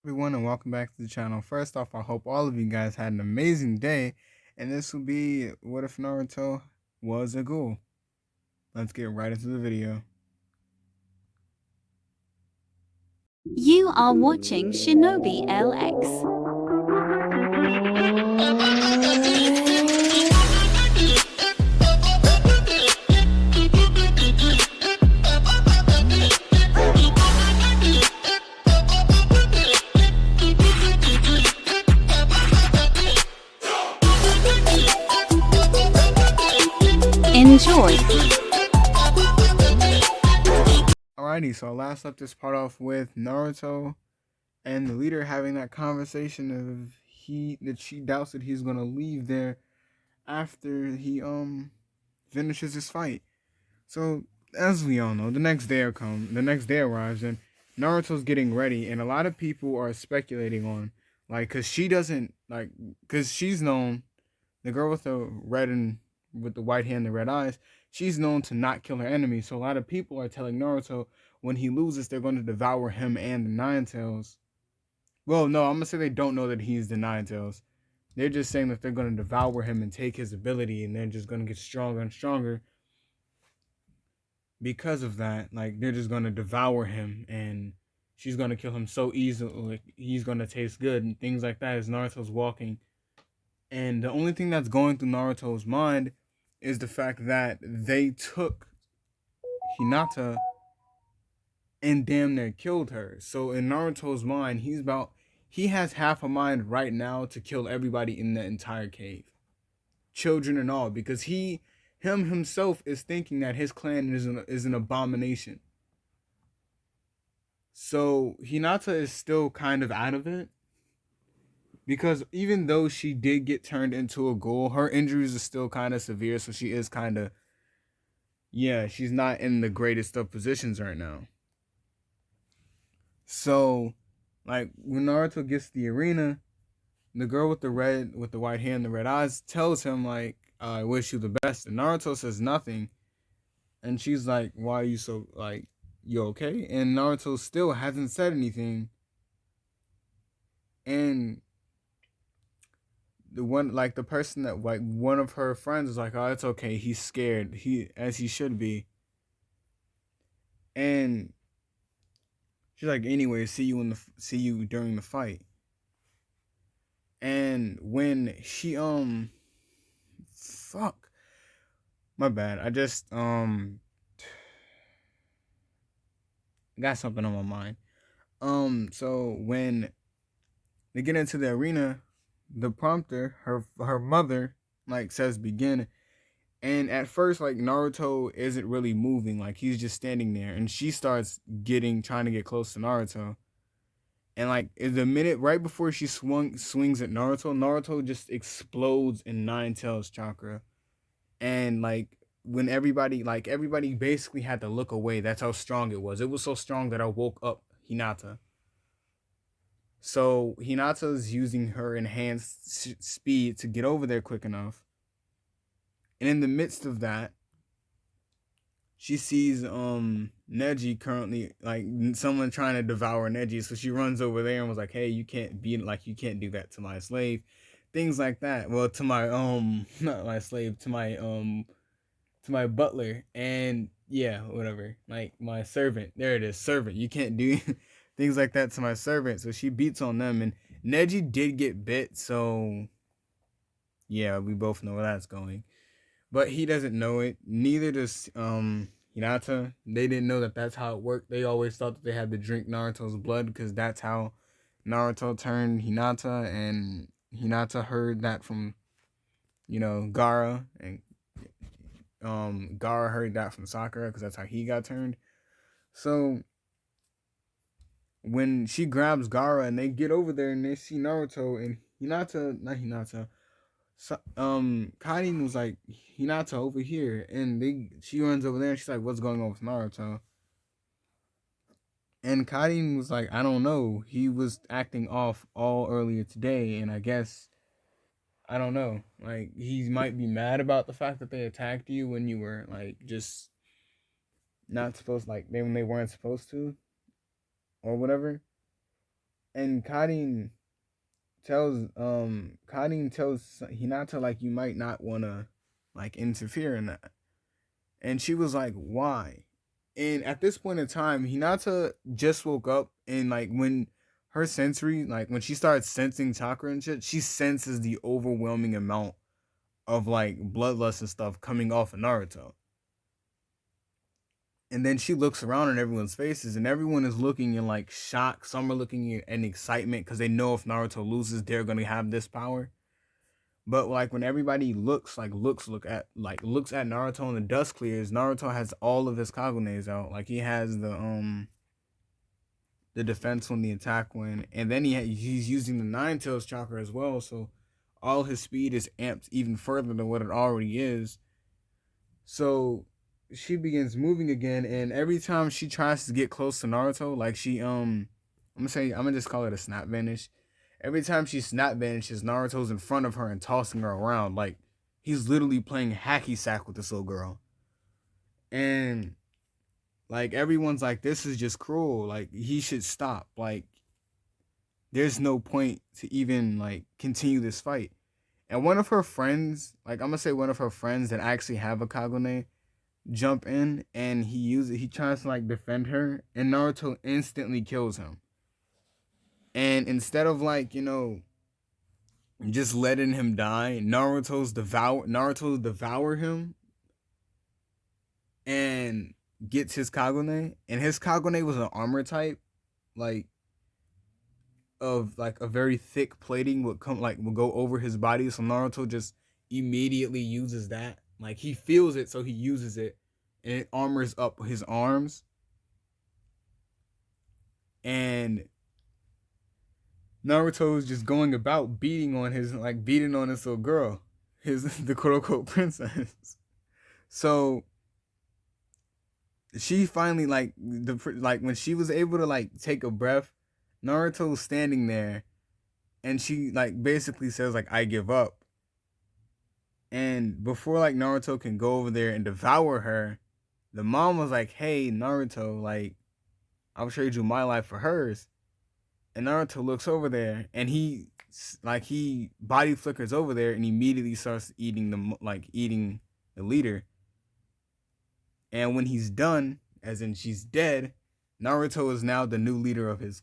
Everyone, and welcome back to the channel. First off, I hope all of you guys had an amazing day, and this will be What If Naruto Was a Ghoul. Let's get right into the video. You are watching Shinobi LX. Enjoy. Alrighty, so last left this part off with Naruto and the leader having that conversation of she doubts that he's gonna leave there after he finishes his fight. So as we all know, the next day arrives, and Naruto's getting ready, and a lot of people are speculating on, like, cause she doesn't like, cause she's known, the girl with the red and with the white hair and the red eyes, she's known to not kill her enemies. So a lot of people are telling Naruto when he loses, they're going to devour him and the Nine Tails. Well, no, I'm gonna say they don't know that he's the Nine Tails. They're just saying that they're going to devour him and take his ability, and they're just going to get stronger and stronger because of that. Like, they're just gonna devour him, and she's gonna kill him so easily. Like, he's gonna taste good and things like that as Naruto's walking. And the only thing that's going through Naruto's mind is the fact that they took Hinata and damn near killed her. So in Naruto's mind, he has half a mind right now to kill everybody in the entire cave, children and all, because him himself is thinking that his clan is an abomination. So Hinata is still kind of out of it, because even though she did get turned into a ghoul, her injuries are still kind of severe. So she is kind of, yeah, she's not in the greatest of positions right now. So, like, when Naruto gets to the arena, the girl with the white hair and the red eyes tells him, like, I wish you the best. And Naruto says nothing, and she's like, why are you so, like, you okay? And Naruto still hasn't said anything. And the one, like, the person that, like, one of her friends was like, oh, it's okay, he's scared, he should be. And she's like, anyway, see you during the fight. And when she fuck, my bad, I just got something on my mind. So when they get into the arena, the prompter, her mother, like, says begin. And at first, like, Naruto isn't really moving, like, he's just standing there, and she starts trying to get close to Naruto. And, like, in the minute right before she swings at Naruto, Naruto just explodes in Nine Tails chakra. And, like, when everybody basically had to look away. That's how strong it was. It was so strong that I woke up Hinata. So Hinata's using her enhanced speed to get over there quick enough. And in the midst of that, she sees Neji currently, like, someone trying to devour Neji. So she runs over there and was like, hey, you can't do that to my slave. Things like that. Well, to my not my slave, to my butler. And yeah, whatever. Like, my servant. There it is, servant. You can't do things like that to my servant. So she beats on them, and Neji did get bit, so yeah, we both know where that's going. But he doesn't know it. Neither does Hinata. They didn't know that that's how it worked. They always thought that they had to drink Naruto's blood, because that's how Naruto turned Hinata, and Hinata heard that from, Gaara, and Gaara heard that from Sakura, because that's how he got turned. So when she grabs Gaara and they get over there and they see Naruto and Hinata, not Hinata, so, Karin was like, Hinata over here, and she runs over there and she's like, what's going on with Naruto? And Karin was like, I don't know. He was acting off all earlier today, and I guess, I don't know. Like, he might be mad about the fact that they attacked you when you were, like, just not supposed, like, when they weren't supposed to, or whatever. And Karin tells Hinata like you might not wanna like interfere in that. And she was like, why? And at this point in time, Hinata just woke up, and like when her sensory, like when she starts sensing chakra and shit, she senses the overwhelming amount of like bloodlust and stuff coming off of Naruto. And then she looks around at everyone's faces, and everyone is looking in like shock. Some are looking in excitement because they know if Naruto loses, they're gonna have this power. But like when everybody looks at Naruto and the dust clears, Naruto has all of his Kagunes out. Like he has the defense one, the attack one, and then he's using the Nine Tails chakra as well. So all his speed is amped even further than what it already is. So she begins moving again, and every time she tries to get close to Naruto, like I'm gonna just call it a snap vanish. Every time she snap vanishes, Naruto's in front of her and tossing her around. Like he's literally playing hacky sack with this little girl. And like everyone's like, this is just cruel. Like he should stop. Like there's no point to even like continue this fight. And one of her friends, like I'm gonna say one of her friends that actually have a Kagune, jump in and he tries to like defend her, and Naruto instantly kills him. And instead of like, just letting him die, Naruto's devour him and gets his Kagune. And his Kagune was an armor type, like of like a very thick plating would go over his body. So Naruto just immediately uses that. Like he feels it, so he uses it, and it armors up his arms. And Naruto is just going about beating on this little girl, his the quote unquote princess. So she finally like when she was able to like take a breath, Naruto's standing there, and she like basically says like I give up. And before like Naruto can go over there and devour her, the mom was like, "Hey Naruto, like I'll trade you my life for hers." And Naruto looks over there, and he body flickers over there and immediately starts eating the leader. And when he's done, as in she's dead, Naruto is now the new leader of his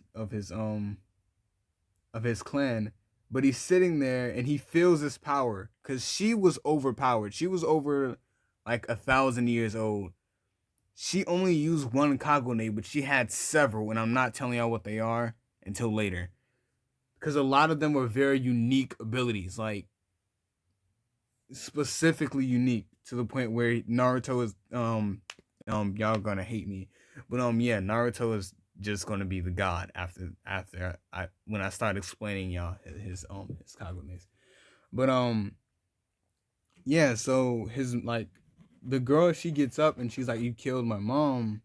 clan. But he's sitting there and he feels this power because she was overpowered. She was over like 1,000 years old. She only used one Kagune, but she had several, and I'm not telling y'all what they are until later. Because a lot of them were very unique abilities, like specifically unique to the point where Naruto is y'all gonna hate me, but yeah, Naruto is just gonna be the god after I when I start explaining y'all his Kagunes. But yeah, so his like the girl, she gets up and she's like, you killed my mom.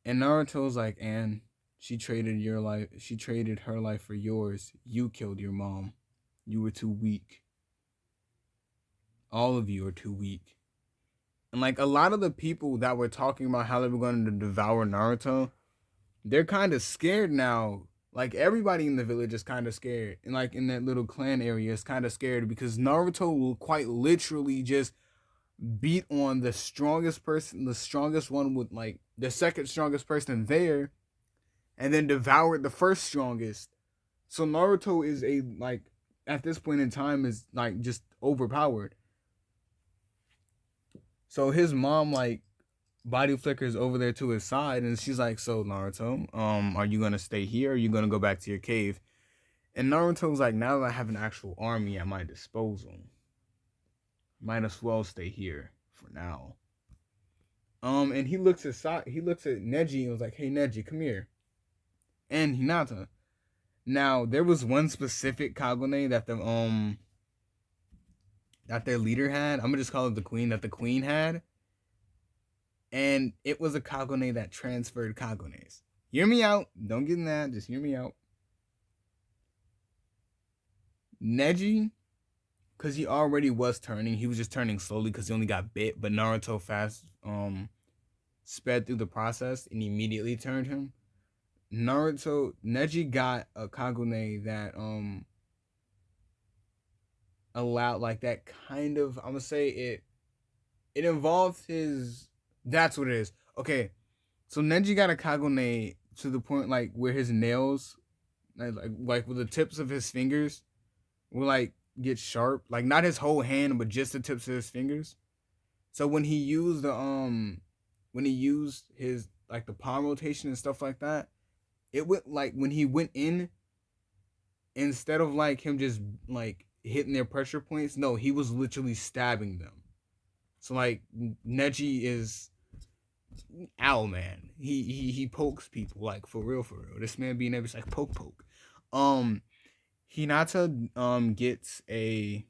And Naruto's like, and she traded her life for yours. You killed your mom. You were too weak. All of you are too weak. And like a lot of the people that were talking about how they were going to devour Naruto, they're kind of scared now. Like everybody in the village is kind of scared. And like in that little clan area is kind of scared because Naruto will quite literally just beat on the strongest one with like the second strongest person there, and then devour the first strongest. So Naruto is a like at this point in time is like just overpowered. So his mom like body flickers over there to his side, and she's like, "So Naruto, are you gonna stay here? Or are you gonna go back to your cave?" And Naruto's like, "Now that I have an actual army at my disposal, might as well stay here for now." And he looks at Neji and was like, "Hey Neji, come here." And Hinata. Now there was one specific Kagune that their leader had. I'm gonna just call it the queen that the queen had, and it was a Kagune that transferred Kagunes. Hear me out. Don't get in that. Just hear me out. Neji, because he already was turning, he was just turning slowly because he only got bit. But Naruto fast sped through the process and immediately turned him. Neji got a Kagune that allowed like that kind of, I'm gonna say it involved his, that's what it is. Okay. So Neji got a Kagune to the point like where his nails like with the tips of his fingers will like get sharp. Like not his whole hand, but just the tips of his fingers. So when he used his like the palm rotation and stuff like that, it went like when he went in, instead of like him just like hitting their pressure points, no, he was literally stabbing them. So like Neji is owl man. He pokes people like for real for real. This man being able to like poke poke. Um Hinata gets a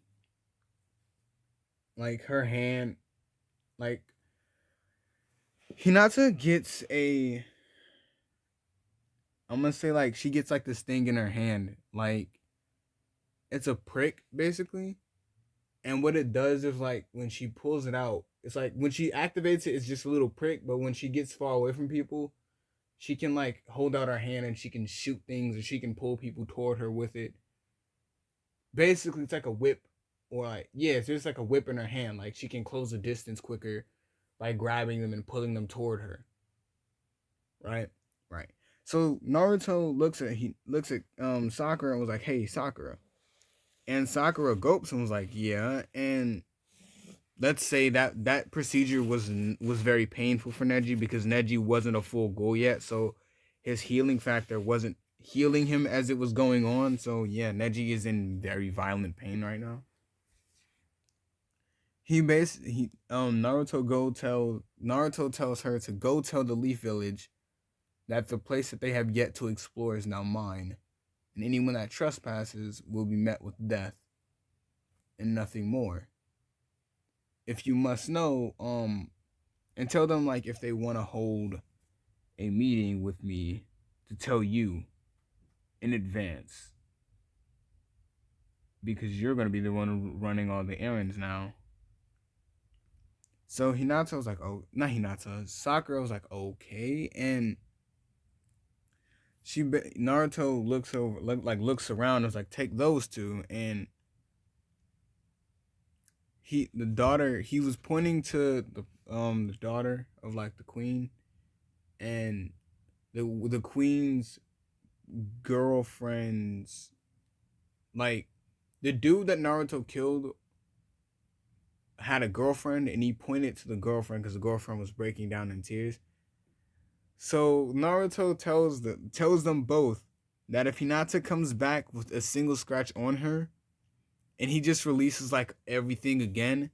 like her hand like Hinata gets a, I'm gonna say like she gets like this thing in her hand. Like it's a prick basically. And what it does is like when she pulls it out, it's like when she activates it, it's just a little prick. But when she gets far away from people, she can like hold out her hand and she can shoot things or she can pull people toward her with it. Basically, it's like a whip, or like yeah, it's just like a whip in her hand. Like she can close the distance quicker by grabbing them and pulling them toward her. Right, right. So Naruto looks at Sakura and was like, "Hey, Sakura," and Sakura gulps and was like, "Yeah," and let's say that procedure was very painful for Neji because Neji wasn't a full ghoul yet, so his healing factor wasn't healing him as it was going on. So yeah, Neji is in very violent pain right now. Naruto tells her to go tell the Leaf Village that the place that they have yet to explore is now mine, and anyone that trespasses will be met with death and nothing more. If you must know, and tell them like if they want to hold a meeting with me to tell you in advance because you're going to be the one running all the errands now. So Hinata was like, oh, not Hinata, Sakura was like, okay, and Naruto looks around and was like, take those two, and he was pointing to the daughter of like the queen, and the queen's girlfriend's, like the dude that Naruto killed had a girlfriend, and he pointed to the girlfriend because the girlfriend was breaking down in tears. So Naruto tells them both that if Hinata comes back with a single scratch on her, and he just releases like everything again,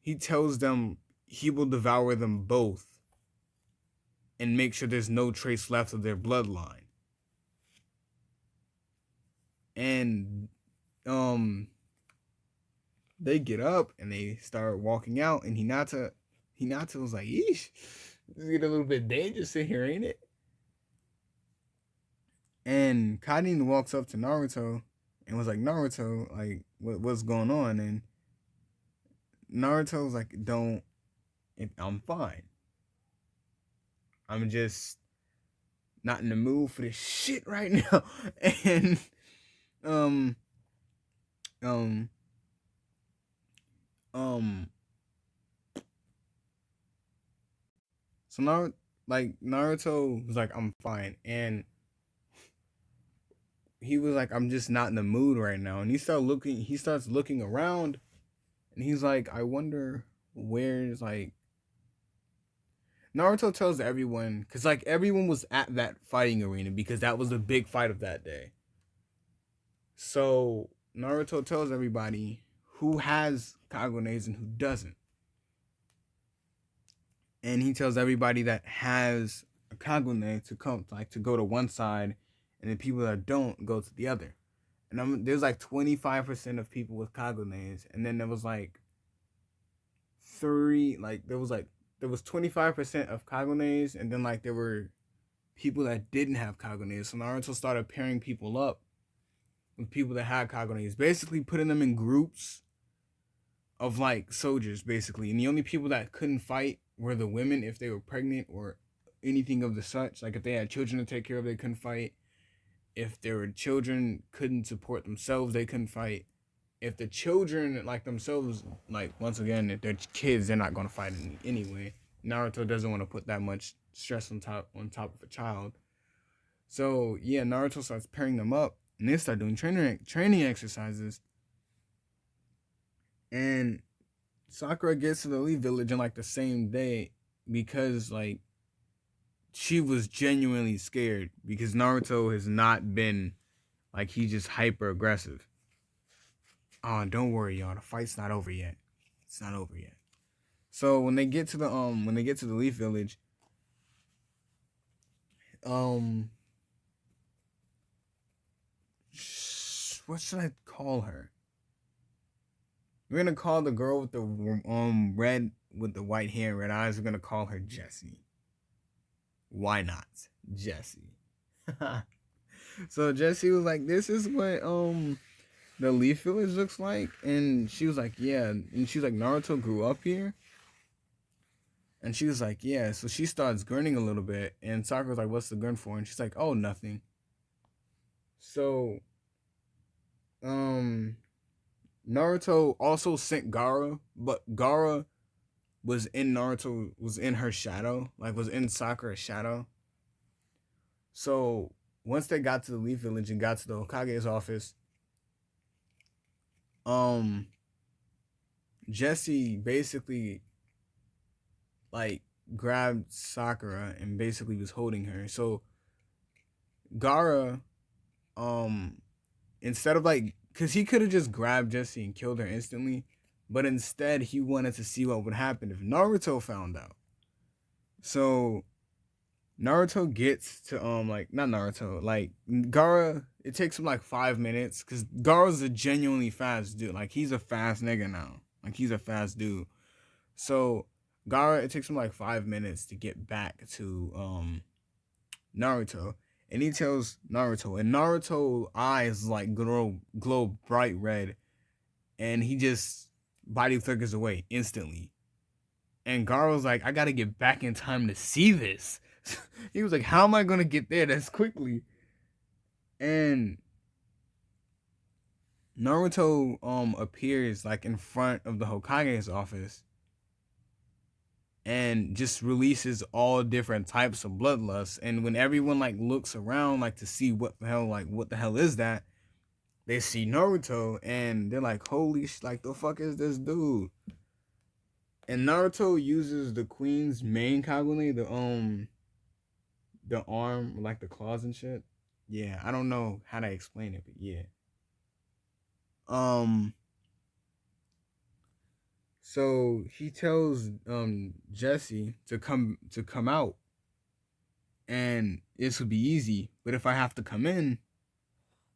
he tells them he will devour them both and make sure there's no trace left of their bloodline. And they get up and they start walking out, and Hinata was like, "Yeesh, this is getting a little bit dangerous in here, ain't it?" And Karin walks up to Naruto and was like, "Naruto, like, what's going on?" And Naruto was like, "Don't, I'm fine. I'm just not in the mood for this shit right now." And um um um so Naruto was like, "I'm fine," and he was like, "I'm just not in the mood right now." And he starts looking around, and he's like, "I wonder where's like." Naruto tells everyone, because like everyone was at that fighting arena because that was the big fight of that day. So Naruto tells everybody who has Kagunes and who doesn't. And he tells everybody that has a Kagune to come, like to go to one side, and the people that don't go to the other. And there's like 25% of people with Kagunes, and then there was like there was 25% of Kagunes, and then like there were people that didn't have Kagunes. So Naruto started pairing people up with people that had Kagunes, basically putting them in groups of like soldiers, basically. And the only people that couldn't fight were the women if they were pregnant or anything of the such. Like if they had children to take care of, they couldn't fight. If their children couldn't support themselves, they couldn't fight. If the children like themselves, like once again, if they're kids, they're not gonna fight anyway. Naruto doesn't want to put that much stress on top of a child. So yeah, Naruto starts pairing them up, and they start doing training exercises. And Sakura gets to the Elite Village in like the same day because like she was genuinely scared because Naruto has not been like he's just hyper aggressive. Oh, don't worry, y'all. The fight's not over yet. It's not over yet. So when they get to the Leaf Village, um, what should I call her? We're gonna call the girl with the red with the white hair and red eyes. We're gonna call her Jessie. Why not, Jessie? So Jessie was like, "This is what the Leaf Village looks like," and she was like, "Yeah," and she was like, "Naruto grew up here." And she was like, "Yeah." So she starts grinning a little bit, and Sakura's like, "What's the grin for?" And she's like, "Oh, nothing." So, um, Naruto also sent Gaara, but Gaara was in her shadow, like was in Sakura's shadow. So once they got to the Leaf Village and got to the Hokage's office, um, Jessie basically like grabbed Sakura and basically was holding her. So Gaara, um, instead of like, cause he could have just grabbed Jessie and killed her instantly, but instead he wanted to see what would happen if Naruto found out. So Naruto gets to like not Naruto, like Gaara, it takes him like 5 minutes because Gaara's a genuinely fast dude. Like he's a fast nigga now. Like he's a fast dude. So Gaara, it takes him like 5 minutes to get back to Naruto. And he tells Naruto, and Naruto eyes like glow bright red, and he just body flickers away instantly. And Gaara's like, I gotta get back in time to see this. He was like, how am I gonna get there this quickly? And Naruto appears like in front of the Hokage's office and just releases all different types of bloodlust. And when everyone like looks around like to see what the hell is that, they see Naruto and they're like, holy like the fuck is this dude? And Naruto uses the queen's main Kagune, the arm, like the claws and shit. Yeah, I don't know how to explain it, but yeah. Um so he tells Jessie to come out and this would be easy, but if I have to come in,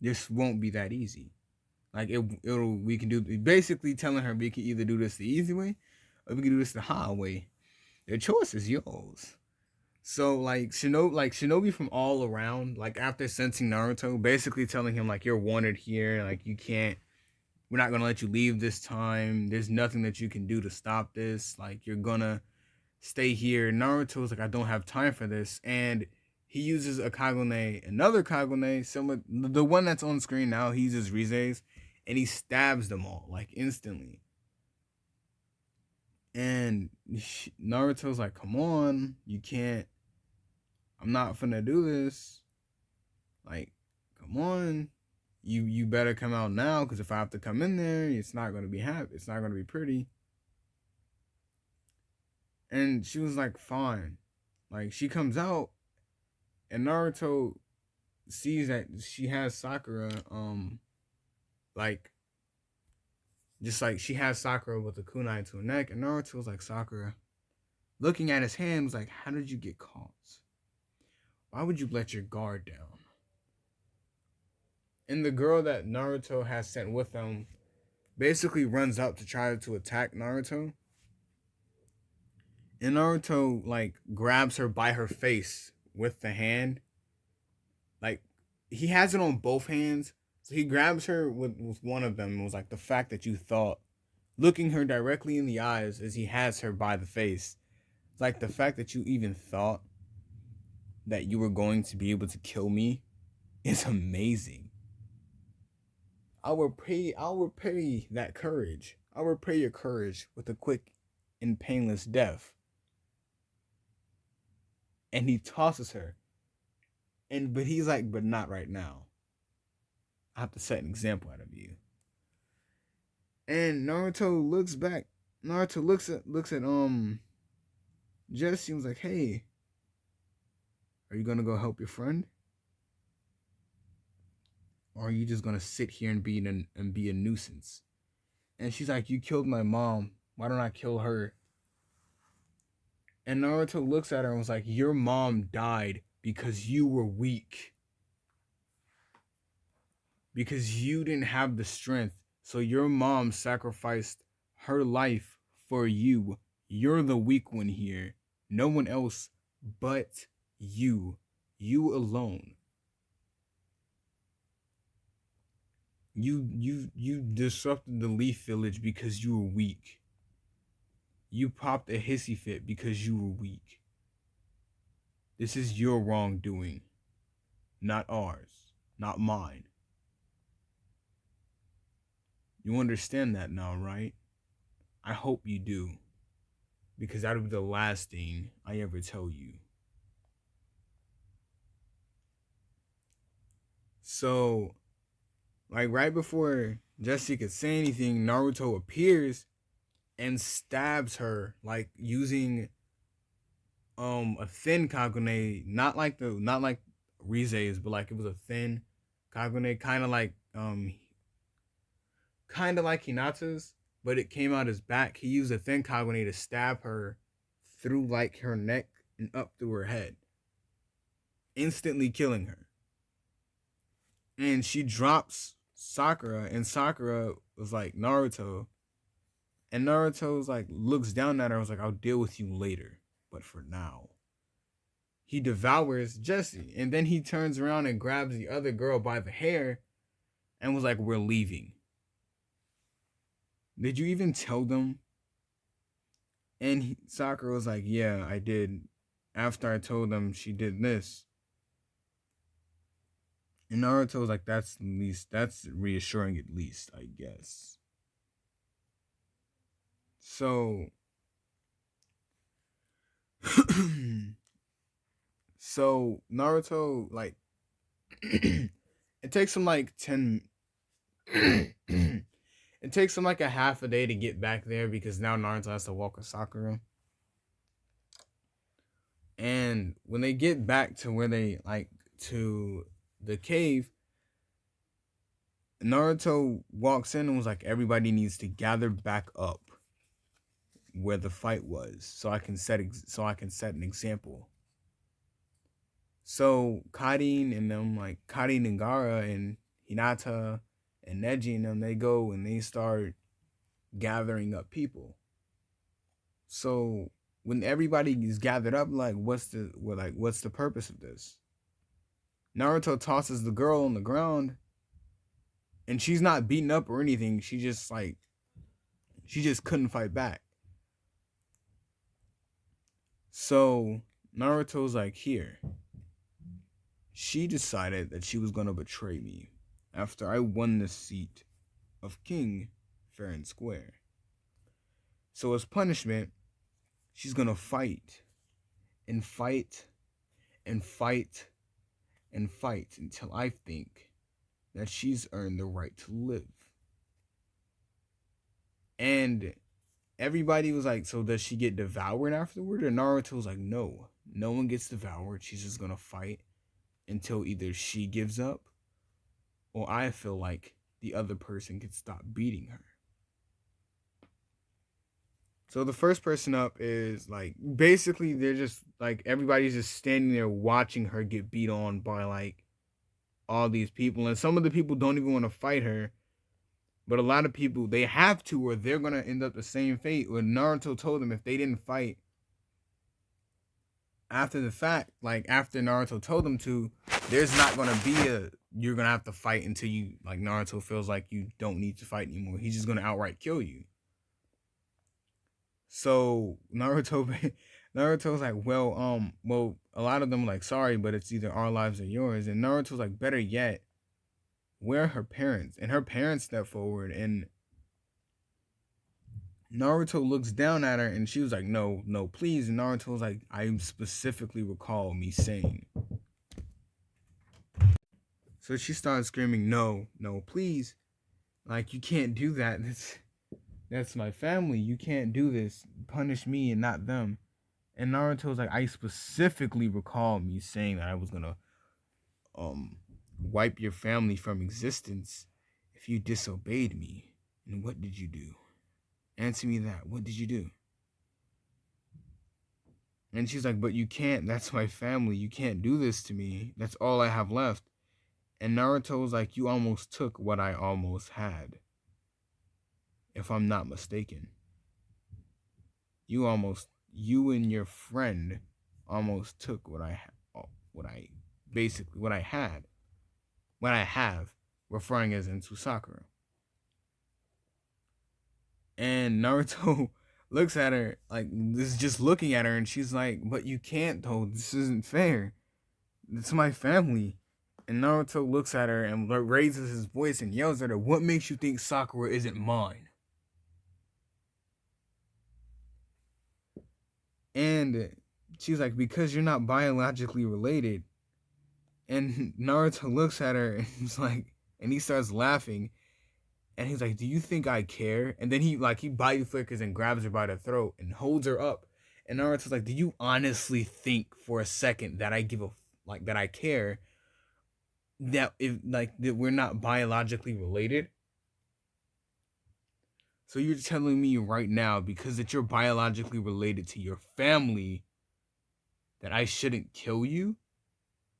this won't be that easy. Like we can do basically telling her we can either do this the easy way or we can do this the hard way. The choice is yours. So Shinobi from all around, like after sensing Naruto, basically telling him like you're wanted here, like you can't, we're not gonna let you leave this time. There's nothing that you can do to stop this. Like you're gonna stay here. Naruto's like, I don't have time for this, and he uses another Kagune, similar the one that's on screen now. He uses Rize's, and he stabs them all like instantly. And Naruto's like, come on, you can't. I'm not finna do this. Like, come on, you better come out now, because if I have to come in there, it's not gonna be happy. It's not gonna be pretty. And she was like, fine. Like she comes out, and Naruto sees that she has Sakura, like just like she has Sakura with a kunai to her neck, and Naruto was like, Sakura, looking at his hand, was like, how did you get caught? Why would you let your guard down? And the girl that Naruto has sent with him basically runs up to try to attack Naruto. And Naruto like grabs her by her face with the hand. Like he has it on both hands. So he grabs her with one of them and was like, the fact that you thought, looking her directly in the eyes as he has her by the face. It's like the fact that you even thought. that you were going to be able to kill me is amazing. I will pay that courage. I will repay your courage with a quick and painless death. And he tosses her. But he's like, but not right now. I have to set an example out of you. And Naruto looks back. Naruto looks at Jesse and was like, hey, are you gonna go help your friend? Or are you just gonna sit here and be a nuisance? And she's like, you killed my mom. Why don't I kill her? And Naruto looks at her and was like, your mom died because you were weak. Because you didn't have the strength. So your mom sacrificed her life for you. You're the weak one here. No one else but you. You alone. You disrupted the Leaf Village because you were weak. You popped a hissy fit because you were weak. This is your wrongdoing, not ours, not mine. You understand that now, right? I hope you do, because that'll be the last thing I ever tell you. So, like right before Jessie could say anything, Naruto appears and stabs her, like using a thin Kagune, not like Rize's, but like it was a thin Kagune, kind of like Hinata's, but it came out his back. He used a thin Kagune to stab her through like her neck and up through her head, instantly killing her. And she drops Sakura, and Sakura was like, Naruto. And Naruto's like looks down at her and was like, I'll deal with you later. But for now. He devours Jessie. And then he turns around and grabs the other girl by the hair and was like, we're leaving. Did you even tell them? And Sakura was like, yeah, I did. After I told them she did this. And Naruto was like, that's reassuring at least, I guess. So so Naruto, like it takes him like 10 it takes him like a half a day to get back there because now Naruto has to walk with Sakura. And when they get back to where they like to the cave, Naruto walks in and was like, everybody needs to gather back up where the fight was so I can set an example. So Karin and them, like Karin and Gaara and Hinata and Neji and them, they go and they start gathering up people. So when everybody is gathered up, like what's the purpose of this? Naruto tosses the girl on the ground, and she's not beaten up or anything. She just couldn't fight back. So Naruto's like, here. She decided that she was gonna betray me after I won the seat of king fair and square. So as punishment, she's gonna fight and fight and fight and fight until I think that she's earned the right to live. And everybody was like, so does she get devoured afterward? And Naruto was like, no one gets devoured. She's just gonna fight until either she gives up or I feel like the other person can stop beating her. So the first person up is like, basically they're just like, everybody's just standing there watching her get beat on by like all these people. And some of the people don't even want to fight her. But a lot of people, they have to, or they're going to end up the same fate. When Naruto told them if they didn't fight after the fact, like after Naruto told them to, there's not going to be you're going to have to fight until you, like Naruto feels like you don't need to fight anymore. He's just going to outright kill you. So Naruto Naruto's like, well, a lot of them like, sorry, but it's either our lives or yours. And Naruto's like, better yet, where are her parents? And her parents step forward, and Naruto looks down at her, and she was like, no, no, please. And Naruto's like, I specifically recall me saying. So she started screaming, no, no, please. Like, you can't do that. That's my family. You can't do this. Punish me and not them. And Naruto's like, I specifically recall me saying that I was gonna um wipe your family from existence if you disobeyed me. And what did you do? Answer me that. What did you do? And she's like, but you can't. That's my family. You can't do this to me. That's all I have left. And Naruto was like, you almost took what I almost had. If I'm not mistaken. You and your friend almost took what what I have, referring as into Sakura. And Naruto looks at her like this, just looking at her, and she's like, but you can't though, this isn't fair. It's my family. And Naruto looks at her and raises his voice and yells at her, what makes you think Sakura isn't mine? And she's like, because you're not biologically related. And Naruto looks at her and he's like, and he starts laughing. And he's like, do you think I care? And then he body flickers and grabs her by the throat and holds her up. And Naruto's like, do you honestly think for a second that I give a that I care? That if that we're not biologically related? So you're telling me right now, because that you're biologically related to your family, that I shouldn't kill you?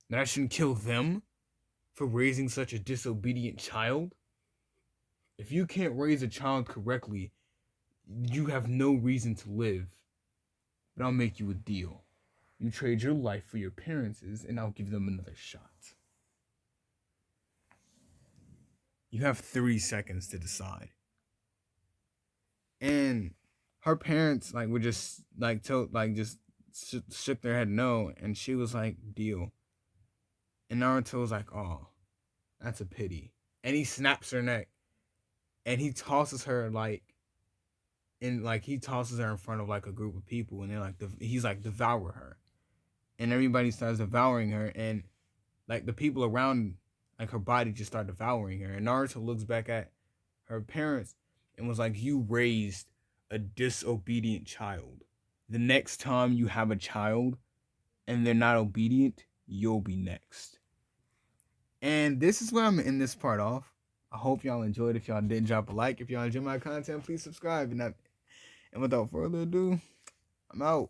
That I shouldn't kill them for raising such a disobedient child? If you can't raise a child correctly, you have no reason to live. But I'll make you a deal. You trade your life for your parents', and I'll give them another shot. You have 3 seconds to decide. And her parents were just shook their head no, and she was like, deal. And Naruto was like, oh, that's a pity. And he snaps her neck, and he tosses her he tosses her in front of a group of people, and they're he's like, devour her. And everybody starts devouring her, and the people around her body just start devouring her. And Naruto looks back at her parents and was like, you raised a disobedient child. The next time you have a child and they're not obedient, you'll be next. And this is where I'm in this part off. I hope y'all enjoyed. If y'all did, drop a like. If y'all enjoy my content, please subscribe. And without further ado, I'm out.